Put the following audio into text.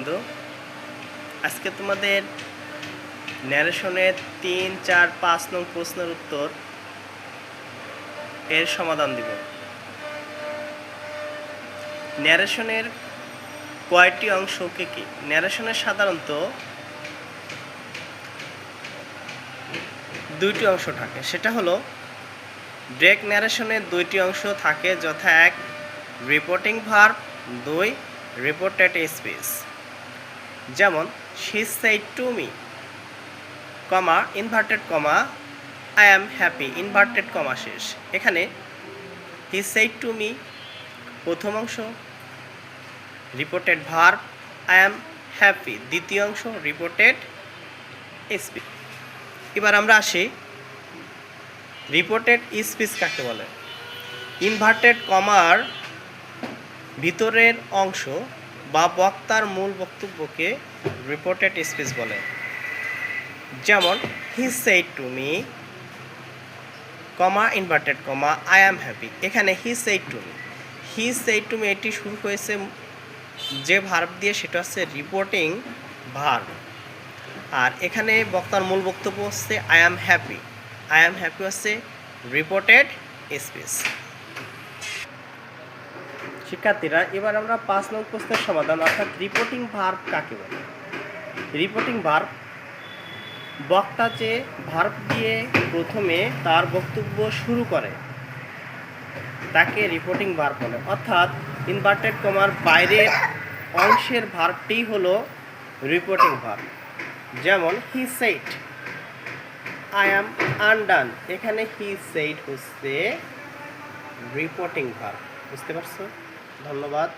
বিন্দু, আজকে তোমাদের ন্যারেশনের 3, 4, 5 নং প্রশ্নের উত্তর এর সমাধান দিব। ন্যারেশনের কয়টি অংশ কি? ন্যারেশনের সাধারণত দুইটি অংশ থাকে, সেটা হলো ডিরেক্ট ন্যারেশনের দুইটি অংশ থাকে, যথা 1 রিপোর্টিং ভার্ব, 2 রিপোর্টেড স্পিচ। যেমন she said to me, comma inverted comma I am happy inverted comma শেষ। এখানে he said to me প্রথম অংশ, reported verb I am happy দ্বিতীয় অংশ, রিপোর্টেড স্পিচ। এবার আমরা আসি রিপোর্টেড স্পিচ কাকে বলে। ইনভার্টেড কমার ভিতরের অংশ বা বক্তার মূল বক্তব্যকে রিপোর্টেড স্পিচ বলে। যেমন he said to me, comma inverted comma I am happy. এখানে হি সেড টু মি এটি শুরু হয়েছে যে ভার্ব দিয়ে, সেটা হচ্ছে রিপোর্টিং ভার্ব। আর এখানে বক্তার মূল বক্তব্য হচ্ছে আই অ্যাম হ্যাপি হচ্ছে রিপোর্টেড স্পিচ। শিক্ষার্থীরা, এবার আমরা 5 নং প্রশ্নের সমাধান, অর্থাৎ রিপোর্টিং ভার্ব কাকে বলে। রিপোর্টিং ভার্ব বক্তা যে ভার্ব দিয়ে প্রথমে তার বক্তব্য শুরু করে তাকে রিপোর্টিং ভার্ব বলে। অর্থাৎ ইনভার্টেড কমার বাইরের অংশের ভার্বটি হলো রিপোর্টিং ভার্ব। যেমন he said I am undone, এখানে হি সেইড হচ্ছে রিপোর্টিং ভার্ব। বুঝতে পারছো? ধন্যবাদ।